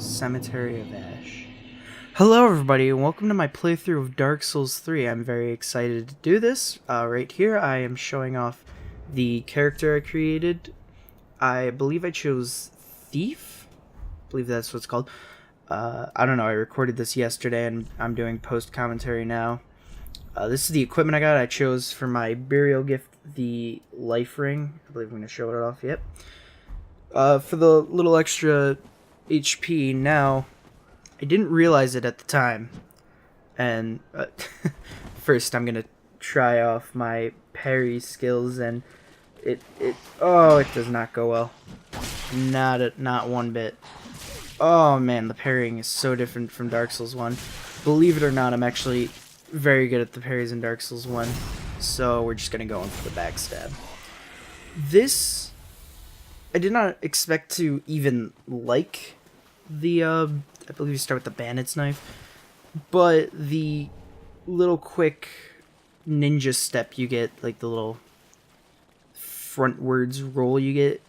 Cemetery of Ash. Hello everybody and welcome to my playthrough of Dark Souls 3. I'm very excited to do this. Right here I am showing off the character I created. I believe I chose Thief? I believe that's what it's called. I don't know, I recorded this yesterday and I'm doing post-commentary now. This is the equipment I got. I chose for my burial gift the life ring. I believe I'm going to show it off, yep. For the little extra HP now, I didn't realize it at the time, and first I'm gonna try off my parry skills, and it does not go well, not one bit. Oh man, the parrying is so different from Dark Souls 1. Believe it or not, I'm actually very good at the parries in Dark Souls 1, so we're just gonna go in for the backstab. This, I did not expect to even like the, I believe you start with the bandit's knife, but the little quick ninja step you get, like the little frontwards roll you get,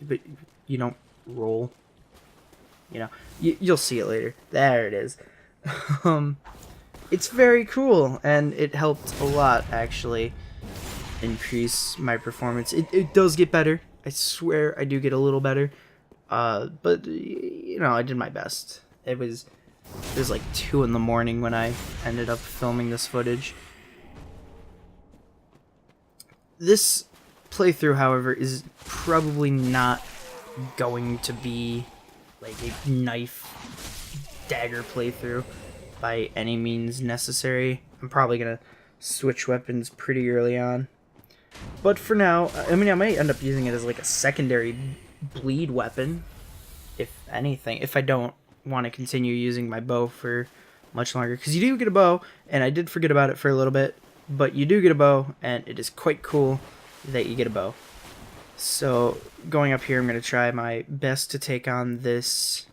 but you don't roll, you know, you'll see it later. There it is. It's very cool, and it helped a lot, actually, increase my performance. It does get better. I swear I do get a little better. But, you know, I did my best. It was like 2 in the morning when I ended up filming this footage. This playthrough, however, is probably not going to be like a knife dagger playthrough by any means necessary. I'm probably gonna switch weapons pretty early on. But for now, I mean, I might end up using it as like a secondary bleed weapon, if anything, if I don't want to continue using my bow for much longer, because you do get a bow, and I did forget about it for a little bit, but you do get a bow, and it is quite cool that you get a bow. So going up here, I'm going to try my best to take on this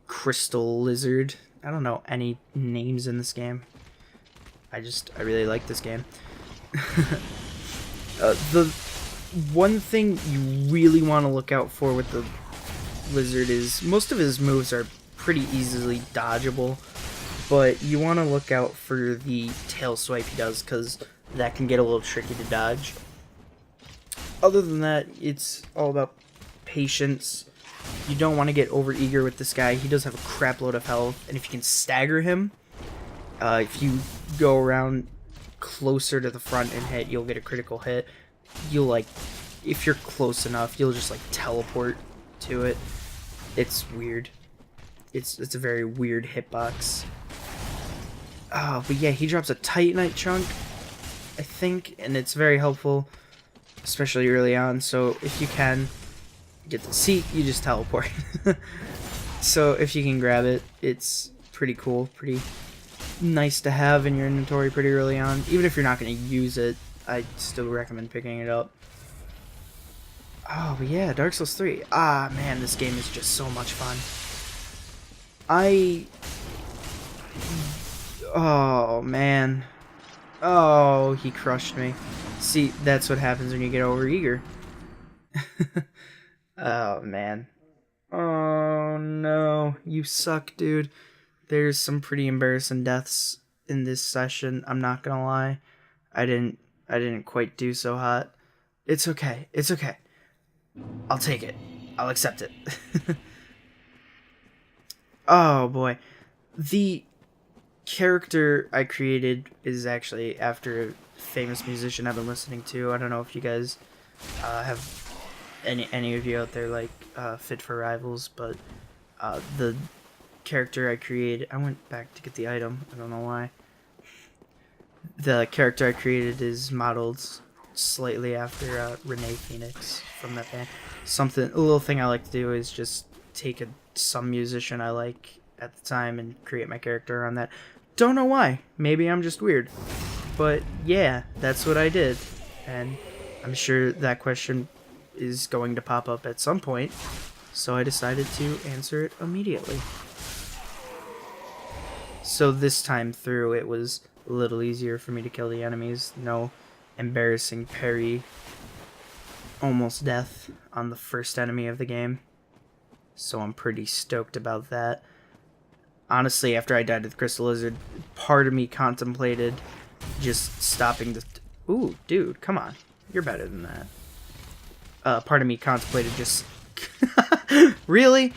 crystal lizard. I don't know any names in this game. I really like this game. The one thing you really want to look out for with the lizard is most of his moves are pretty easily dodgeable, but you want to look out for the tail swipe he does, because that can get a little tricky to dodge. Other than that, it's all about patience. You don't want to get overeager with this guy. He does have a crap load of health, and if you can stagger him, if you go around closer to the front and hit, you'll get a critical hit. You'll, like, if you're close enough, you'll just like teleport to it. It's weird. It's a very weird hitbox. Oh, but yeah, he drops a Titanite chunk, I think, and it's very helpful, especially early on. So if you can get the seat, you just teleport. So if you can grab it, it's pretty cool, pretty nice to have in your inventory pretty early on. Even if you're not going to use it, I still recommend picking it up. Oh, but yeah, Dark Souls 3. Ah, man, this game is just so much fun. Oh, man. Oh, he crushed me. See, that's what happens when you get overeager. Oh, man. Oh, no. You suck, dude. There's some pretty embarrassing deaths in this session, I'm not gonna lie. I didn't quite do so hot. It's okay. It's okay. I'll take it. I'll accept it. Oh boy. The character I created is actually after a famous musician I've been listening to. I don't know if you guys have any of you out there like Fit for Rivals, but the character I created, I went back to get the item. I don't know why. The character I created is modeled slightly after Renee Phoenix from that band. A little thing I like to do is just take some musician I like at the time and create my character around that. Don't know why. Maybe I'm just weird. But yeah, that's what I did. And I'm sure that question is going to pop up at some point, so I decided to answer it immediately. So this time through, it was a little easier for me to kill the enemies. No embarrassing parry almost death on the first enemy of the game. so I'm pretty stoked about that. Honestly, after I died to the Crystal Lizard, part of me contemplated just stopping the... Ooh, dude, come on. You're better than that. Part of me contemplated just... Really?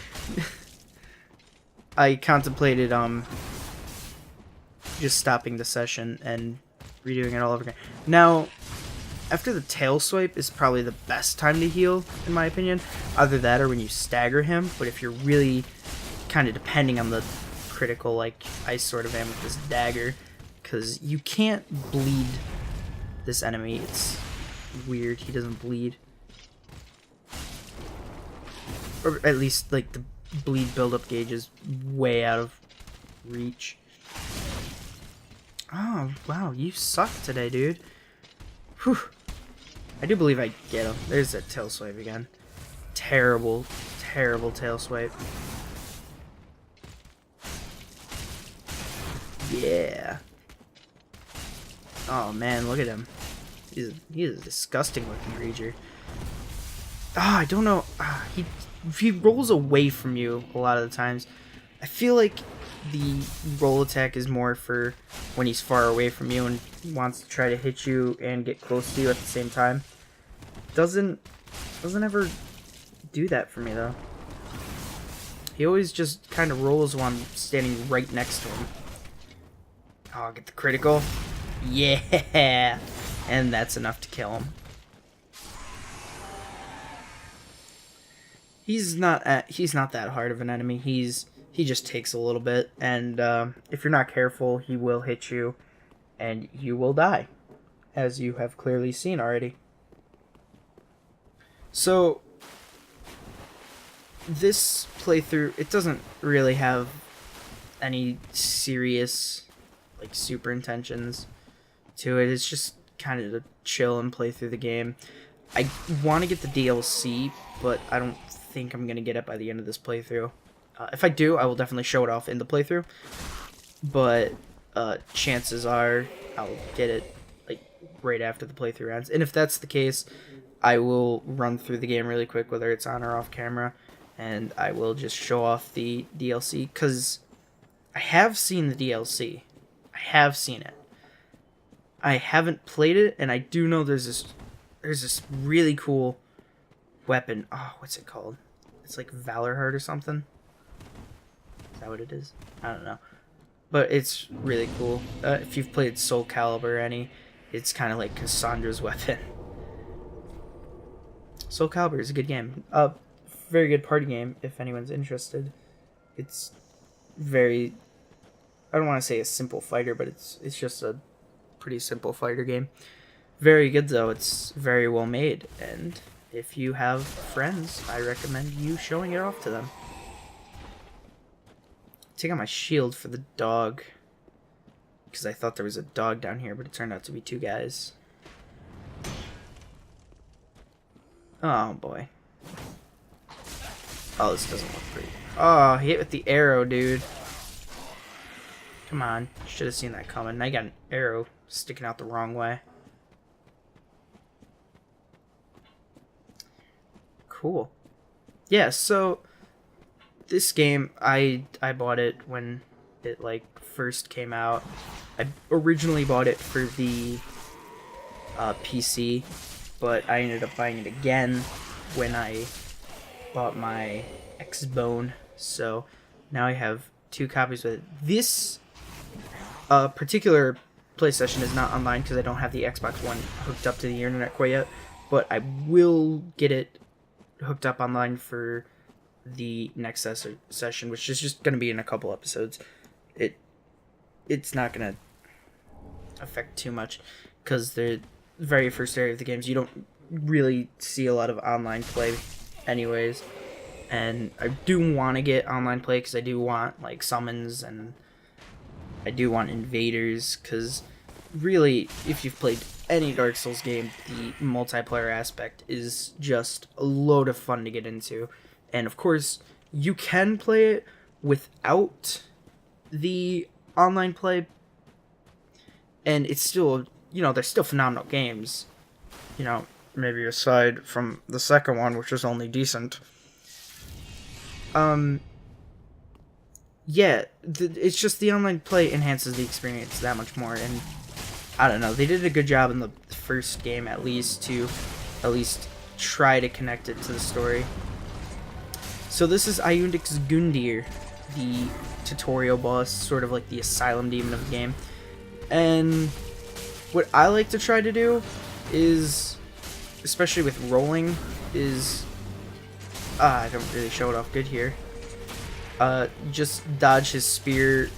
I contemplated, just stopping the session and redoing it all over again. Now, after the tail swipe is probably the best time to heal, in my opinion. Either that or when you stagger him, but if you're really kind of depending on the critical, like I sort of am with this dagger, because you can't bleed this enemy. It's weird, he doesn't bleed. Or at least, like, the bleed buildup gauge is way out of reach. Oh, wow, you suck today, dude. Whew. I do believe I get him. There's that tail swipe again. Terrible, terrible tail swipe. Yeah. Oh, man, look at him. He's a disgusting looking creature. Ah, I don't know. He rolls away from you a lot of the times. I feel like the roll attack is more for when he's far away from you and wants to try to hit you and get close to you at the same time. Doesn't ever do that for me though. He always just kind of rolls while I'm standing right next to him. Oh, I'll get the critical. Yeah, and that's enough to kill him. He's not that hard of an enemy. He just takes a little bit, and if you're not careful, he will hit you, and you will die, as you have clearly seen already. So, this playthrough, it doesn't really have any serious, like, super intentions to it. It's just kind of to chill and play through the game. I want to get the DLC, but I don't think I'm going to get it by the end of this playthrough. If I do, I will definitely show it off in the playthrough, but chances are I'll get it like right after the playthrough ends. And if that's the case, I will run through the game really quick, whether it's on or off camera, and I will just show off the DLC, because I have seen the DLC. I have seen it. I haven't played it, and I do know there's this really cool weapon. Oh, what's it called? It's like Valorheart or something. Is that what it is? I don't know. But it's really cool. If you've played Soul Calibur any, it's kind of like Cassandra's weapon. Soul Calibur is a good game. Very good party game if anyone's interested. It's very... I don't want to say a simple fighter, but it's just a pretty simple fighter game. Very good though. It's very well made, and if you have friends, I recommend you showing it off to them. Take out my shield for the dog, because I thought there was a dog down here, but it turned out to be two guys. Oh boy. Oh, this doesn't look pretty. Oh, he hit with the arrow, dude. Come on, should have seen that coming. Now you got an arrow sticking out the wrong way. Cool. Yeah, so this game, I bought it when it like first came out. I originally bought it for the PC, but I ended up buying it again when I bought my Xbone. So now I have 2 copies of it. This particular play session is not online because I don't have the Xbox One hooked up to the internet quite yet, but I will get it hooked up online for the next session, which is just going to be in a couple episodes. It's not going to affect too much because the very first area of the games, you don't really see a lot of online play anyways, and I do want to get online play because I do want like summons, and I do want invaders, because really, if you've played any Dark Souls game, the multiplayer aspect is just a load of fun to get into. And of course, you can play it without the online play, and it's still, you know, they're still phenomenal games. You know, maybe aside from the second one, which was only decent. yeah, it's just the online play enhances the experience that much more, and I don't know, they did a good job in the first game at least to try to connect it to the story. So this is Iyundik's Gundyr, the tutorial boss, sort of like the asylum demon of the game. And what I like to try to do is, especially with rolling, is I don't really show it off good here. Just dodge his spear,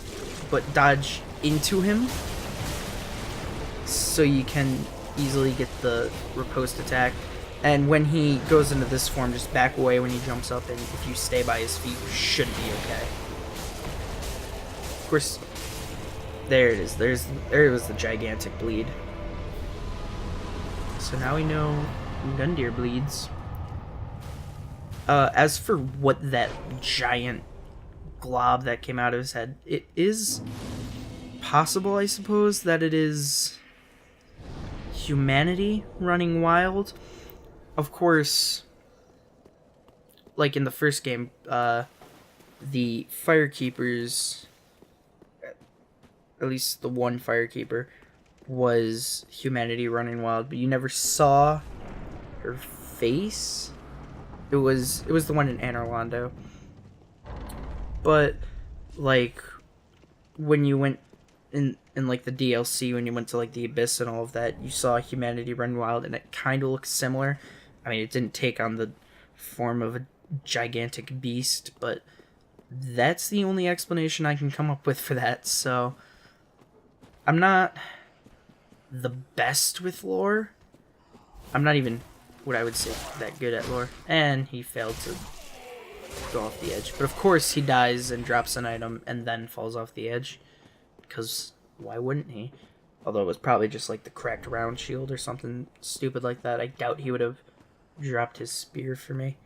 but dodge into him, so you can easily get the riposte attack. And when he goes into this form, just back away when he jumps up, and if you stay by his feet, you should be okay. Of course, there it is. There was the gigantic bleed. So now we know Gundyr bleeds. As for what that giant glob that came out of his head, it is possible, I suppose, that it is humanity running wild. Of course, like in the first game, the Firekeepers, at least the one Firekeeper, was humanity running wild, but you never saw her face. It was the one in Anor Londo. But like when you went in like the DLC, when you went to like the Abyss and all of that, you saw humanity run wild, and it kind of looks similar. I mean, it didn't take on the form of a gigantic beast, but that's the only explanation I can come up with for that. So I'm not the best with lore. I'm not even what I would say that good at lore. And he failed to go off the edge. But of course he dies and drops an item and then falls off the edge. Because why wouldn't he? Although it was probably just like the cracked round shield or something stupid like that. I doubt he would have dropped his spear for me.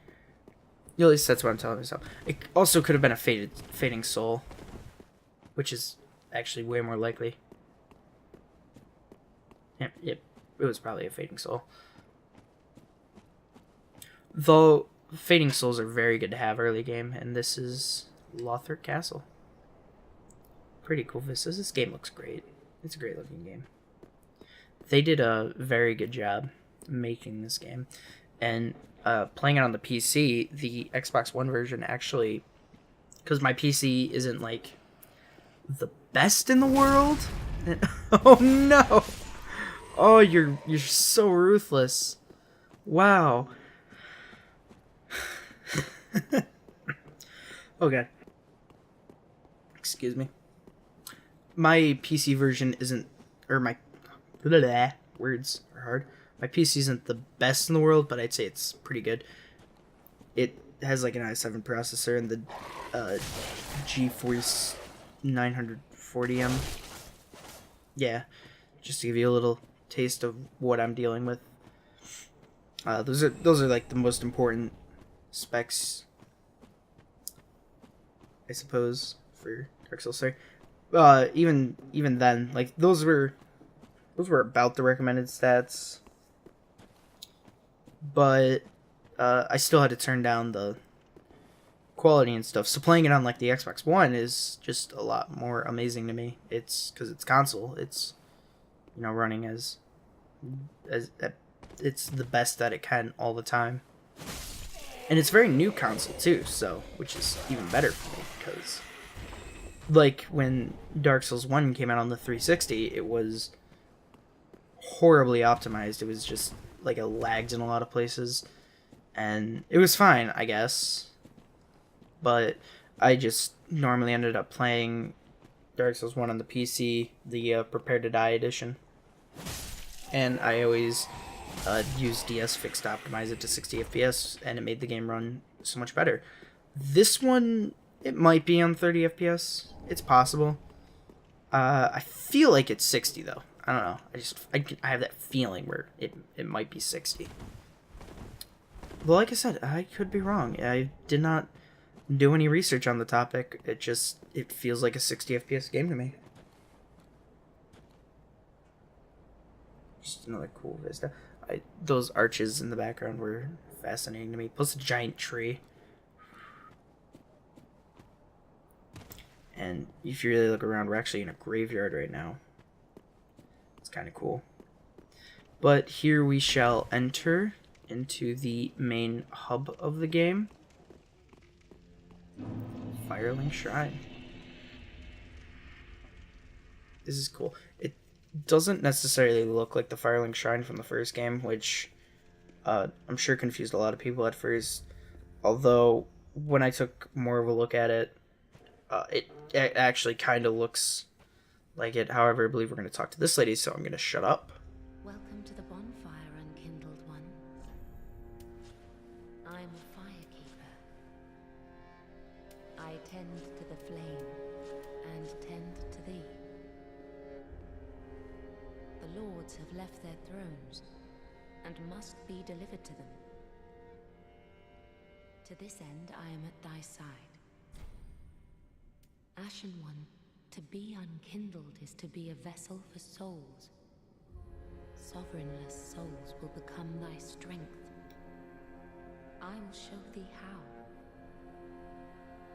At least that's what I'm telling myself. It also could have been a fading soul, which is actually way more likely. Yep, it was probably a fading soul. Though fading souls are very good to have early game, and this is Lothric Castle. Pretty cool vistas. This game looks great. It's a great looking game. They did a very good job making this game. And playing it on the PC, the Xbox One version actually, because my PC isn't like the best in the world. Oh no! Oh, you're so ruthless. Wow. Oh god. Excuse me. My PC version isn't, or my words are hard. My PC isn't the best in the world, but I'd say it's pretty good. It has like an i7 processor and the GeForce 940M. Yeah, just to give you a little taste of what I'm dealing with. Those are like the most important specs, I suppose, for Dark Souls 3. Even then, like those were about the recommended stats. But I still had to turn down the quality and stuff. So playing it on like the Xbox One is just a lot more amazing to me. It's because it's console. It's, you know, running as it's the best that it can all the time. And it's very new console too, so which is even better for me because like when Dark Souls 1 came out on the 360, it was horribly optimized. It was just like it lagged in a lot of places, and it was fine, I guess, but I just normally ended up playing Dark Souls 1 on the PC, the Prepare to Die edition, and I always used DS Fix to optimize it to 60 FPS, and it made the game run so much better. This one, it might be on 30 FPS. It's possible. I feel like it's 60 though. I don't know. I have that feeling where it might be 60. Well, like I said, I could be wrong. I did not do any research on the topic. It feels like a 60 FPS game to me. Just another cool vista. Those arches in the background were fascinating to me. Plus a giant tree. And if you really look around, we're actually in a graveyard right now. It's kind of cool. But here we shall enter into the main hub of the game. Firelink Shrine. This is cool. It doesn't necessarily look like the Firelink Shrine from the first game, which I'm sure confused a lot of people at first. Although, when I took more of a look at it, it actually kind of looks like it. However, I believe we're going to talk to this lady, so I'm going to shut up. Welcome to the bonfire, unkindled one. I'm a firekeeper. I tend to the flame and tend to thee. The lords have left their thrones and must be delivered to them. To this end, I am at thy side. Ashen One, to be unkindled is to be a vessel for souls. Sovereignless souls will become thy strength. I will show thee how.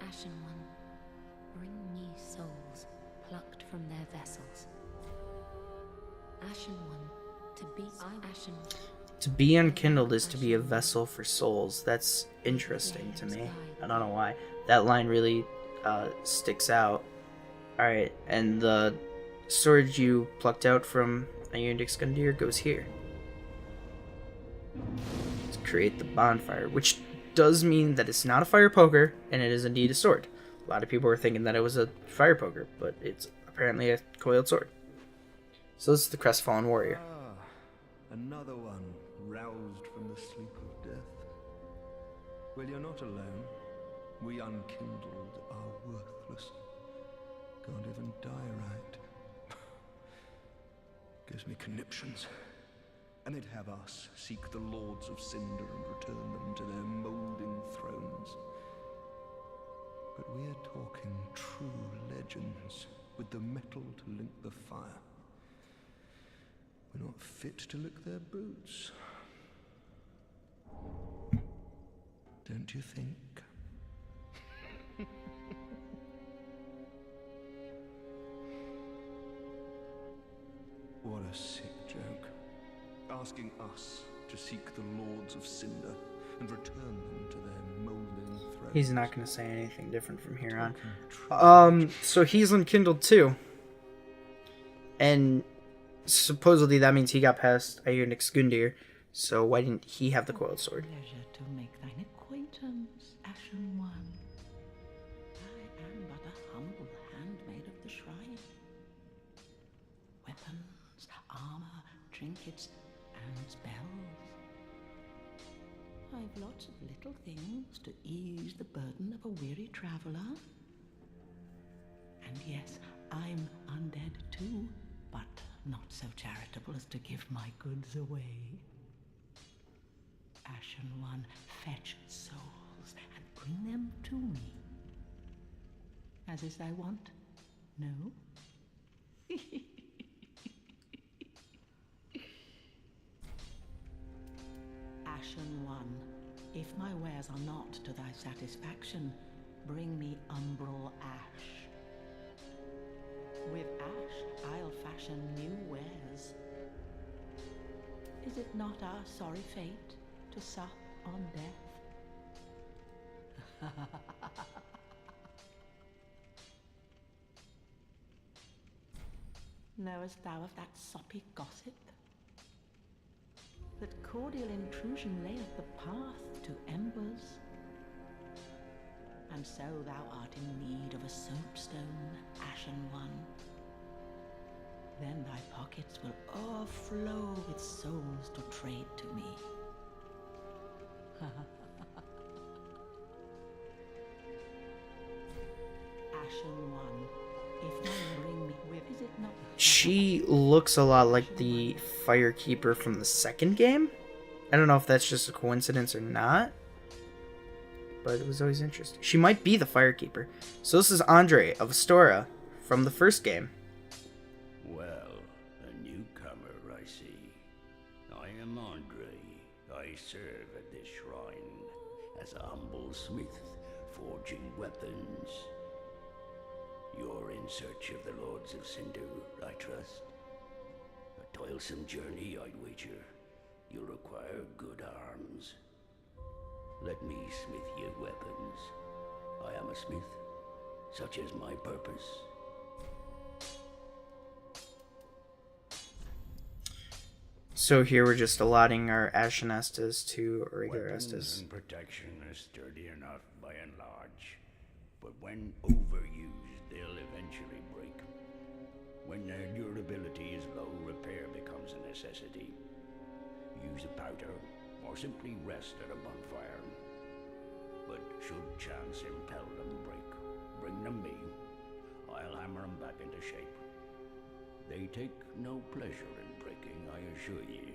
Ashen One, bring me souls plucked from their vessels. Ashen One, to be Ashen. To be unkindled is to be a vessel for souls. That's interesting to me. I don't know why. That line really sticks out. Alright, and the sword you plucked out from Gundyr Gundyr goes here. To create the bonfire, which does mean that it's not a fire poker, and it is indeed a sword. A lot of people were thinking that it was a fire poker, but it's apparently a coiled sword. So this is the Crestfallen Warrior. Ah, another one roused from the sleep of death. Well, you're not alone. We unkindled are worthless. Can't even die right. Gives me conniptions. And they'd have us seek the lords of cinder and return them to their moulding thrones. But we're talking true legends with the metal to link the fire. We're not fit to lick their boots. Don't you think? What a sick joke. Asking us to seek the lords of cinder and return them to their molding thrones. He's not going to say anything different from here on. So he's unkindled too. And supposedly that means he got past Gundyr Gundyr, so why didn't he have the coiled sword? Pleasure to make thine acquaintance, Ashen One. I am but a humble handmaid of the shrine. Weapons, armor, trinkets, and spells. I've lots of little things to ease the burden of a weary traveler. And yes, I'm undead too, but not so charitable as to give my goods away. Ashen One, fetch souls and bring them to me. As is thy wont, no? Ashen One, if my wares are not to thy satisfaction, bring me umbral ash. With ash, I'll fashion new wares. Is it not our sorry fate to sup on death? Knowest thou of that soppy gossip? That cordial intrusion layeth the path to embers? And so thou art in need of a soapstone, Ashen One. Then thy pockets will overflow with souls to trade to me. Ashen One, if thou bring me with, is it not? She looks a lot like the Firekeeper from the second game. I don't know if that's just a coincidence or not, but it was always interesting. She might be the Firekeeper. So this is Andre of Astora from the first game. Well, a newcomer, I see. I am Andre. I serve at this shrine as a humble smith, forging weapons. You're in search of the Lords of Cinder, I trust. A toilsome journey, I'd wager. You'll require good arms. Let me smith you weapons. I am a smith. Such is my purpose. So here we're just allotting our Ashen Estes to regular Weapons Estes. and protection are sturdy enough by and large, but when overused, they'll eventually break. When their durability is low, repair becomes a necessity. Use a powder, or simply rest at a bonfire. But should chance impel them break, bring them me. I'll hammer them back into shape. They take no pleasure in breaking, I assure ye.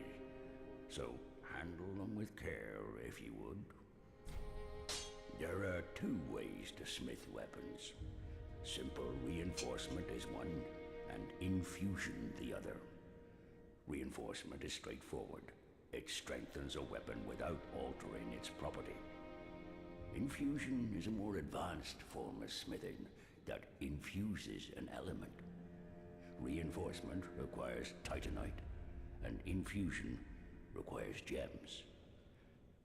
So handle them with care, if you would. There are two ways to smith weapons. Simple reinforcement is one, and infusion the other. Reinforcement is straightforward. It strengthens a weapon without altering its property. Infusion is a more advanced form of smithing that infuses an element. Reinforcement requires titanite, and infusion requires gems.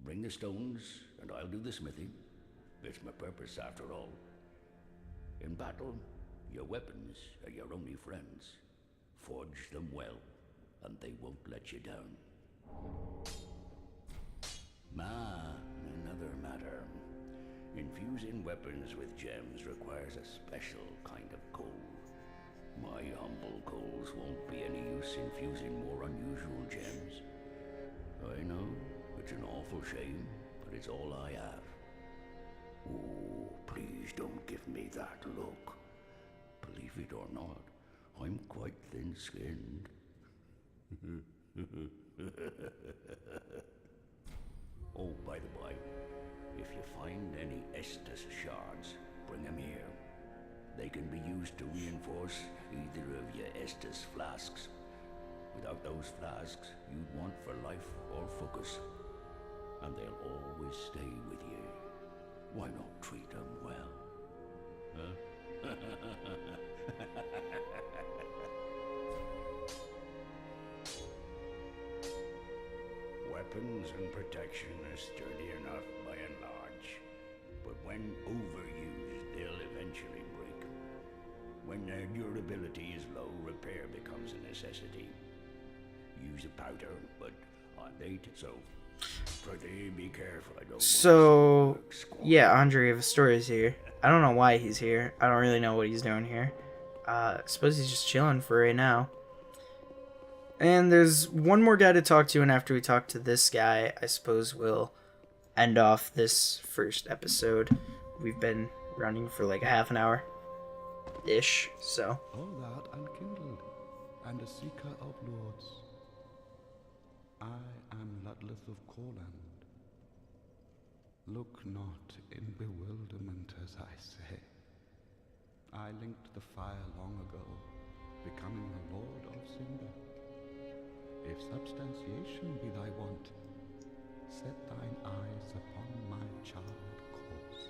Bring the stones, and I'll do the smithing. It's my purpose, after all. In battle, your weapons are your only friends. Forge them well, and they won't let you down. Another matter. Infusing weapons with gems requires a special kind of coal. My humble coals won't be any use infusing more unusual gems. I know, it's an awful shame, but it's all I have. Oh, please don't give me that look. Believe it or not, I'm quite thin-skinned. Oh, by the by, if you find any Estus shards, bring them here. They can be used to reinforce either of your Estus flasks. Without those flasks, you'd want for life or focus. And they'll always stay with you. Why not treat them well? Huh? Weapons and protection are sturdy enough by and large, but when overused, they'll eventually break. When their durability is low, repair becomes a necessity. Use a powder, but so pretty be careful. I don't So, yeah, Andre Astoria here. I don't know why he's here. I don't really know what he's doing here. I suppose he's just chilling for right now. And there's one more guy to talk to, and after we talk to this guy, I suppose we'll end off this first episode. We've been running for like a half an hour-ish, so. All that unkindled, and a seeker of lords. I am Ludleth of Corland. Look not in bewilderment as I say. I linked the fire long ago, becoming the Lord of Cinder. If substantiation be thy want, set thine eyes upon my charred corpse.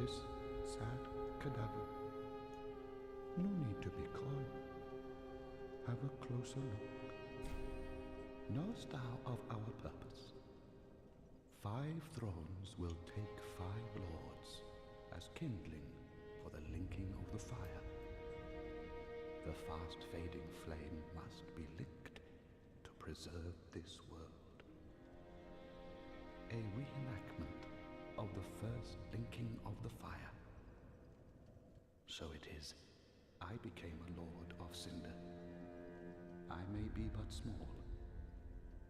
This sad cadaver, no need to be coy. Have a closer look. Knowest thou of our purpose? 5 thrones will take 5 lords as kindling for the linking of the fire. The fast-fading flame must be licked to preserve this world. A reenactment of the first linking of the fire. So it is, I became a lord of Cinder. I may be but small,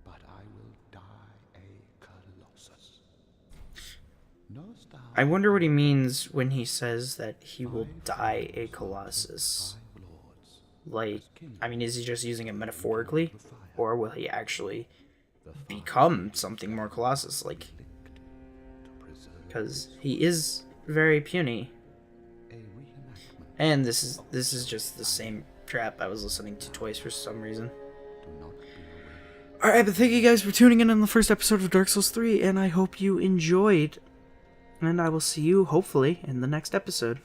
but I will die a colossus. Knowest thou I wonder what he means when he says that he will die a colossus. Like, I mean, is he just using it metaphorically? Or will he actually become something more colossus? Like, because he is very puny. And this is just the same trap I was listening to twice for some reason. Alright, but thank you guys for tuning in on the first episode of Dark Souls 3, and I hope you enjoyed. and I will see you, hopefully, in the next episode.